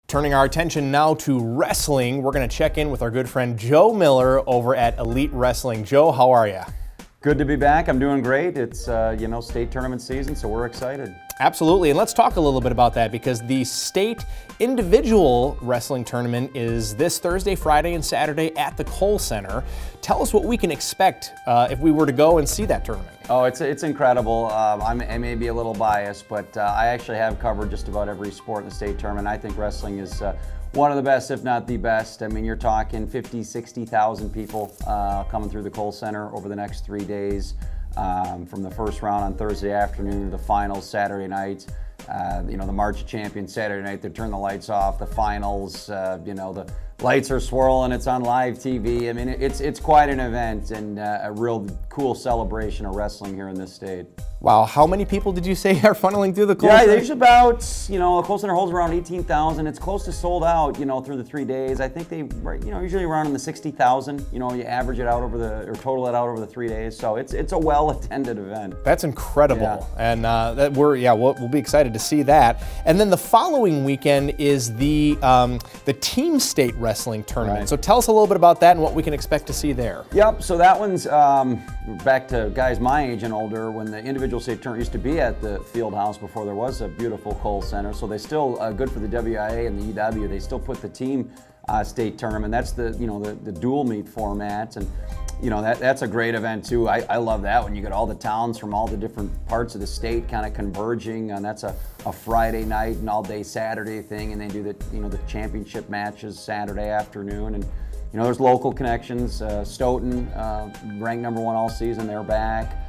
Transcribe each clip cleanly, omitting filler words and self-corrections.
Turning our attention now to wrestling, we're going to check in with our good friend Joe Miller over at Elite Wrestling. Joe, how are you? Good to be back. I'm doing great. It's state tournament season, so we're excited. Absolutely, and let's talk a little bit about that because the state individual wrestling tournament is this Thursday, Friday, and Saturday at the Kohl Center. Tell us what we can expect if we were to go and see that tournament. Oh, it's incredible. I may be a little biased, but I actually have covered just about every sport in the state tournament. I think wrestling is one of the best, if not the best. I mean, you're talking 50, 60,000 people coming through the Kohl Center over the next 3 days. From the first round on Thursday afternoon to the finals Saturday night. The March of Champions Saturday night, they turn the lights off. The finals, the lights are swirling. It's on live TV. I mean, it's quite an event and a real cool celebration of wrestling here in this state. Wow, how many people did you say are funneling through the Kohl Center? Yeah, there's about, the Kohl Center holds around 18,000. It's close to sold out, through the 3 days. I think they, usually around in the 60,000. You average it out or total it out over the 3 days. So it's a well-attended event. That's incredible, yeah. And we'll be excited to see that. And then the following weekend is the team state wrestling tournament. Right. So tell us a little bit about that and what we can expect to see there. Yep. So that one's back to guys my age and older when the individual state tournament used to be at the field house before there was a beautiful Kohl Center. So they still good for the WIA and the EW. They still put the team state tournament. That's the dual meet format, and that's a great event too. I love that when you get all the towns from all the different parts of the state kind of converging, and that's a Friday night and all day Saturday thing, and they do the championship matches Saturday afternoon. And there's local connections. Stoughton, ranked #1 all season, they're back.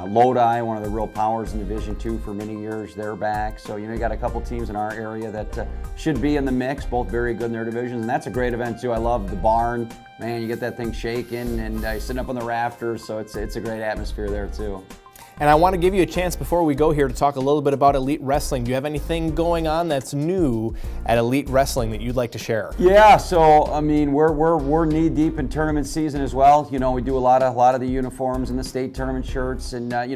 Lodi, one of the real powers in Division II for many years, they're back. So you got a couple teams in our area that should be in the mix, both very good in their divisions, and that's a great event too. I love the barn. Man, you get that thing shaking and sitting up on the rafters, so it's a great atmosphere there too. And I want to give you a chance before we go here to talk a little bit about Elite Wrestling. Do you have anything going on that's new at Elite Wrestling that you'd like to share? Yeah, so I mean we're knee deep in tournament season as well. We do a lot of the uniforms and the state tournament shirts, and I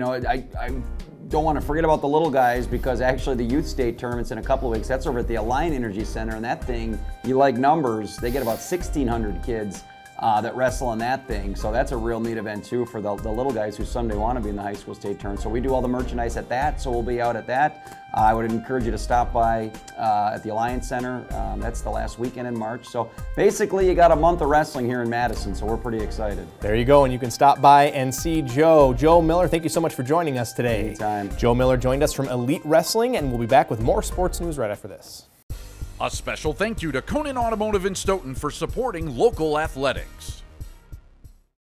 don't want to forget about the little guys because actually the youth state tournament's in a couple of weeks. That's over at the Alliant Energy Center, and that thing, you like numbers, they get about 1,600 kids that wrestle in that thing. So that's a real neat event too for the little guys who someday want to be in the high school state tournament. So we do all the merchandise at that, so we'll be out at that. I would encourage you to stop by at the Alliant Center. That's the last weekend in March. So basically you got a month of wrestling here in Madison, so we're pretty excited. There you go, and you can stop by and see Joe. Joe Miller, thank you so much for joining us today. Anytime. Joe Miller joined us from Elite Wrestling, and we'll be back with more sports news right after this. A special thank you to Conan Automotive in Stoughton for supporting local athletics.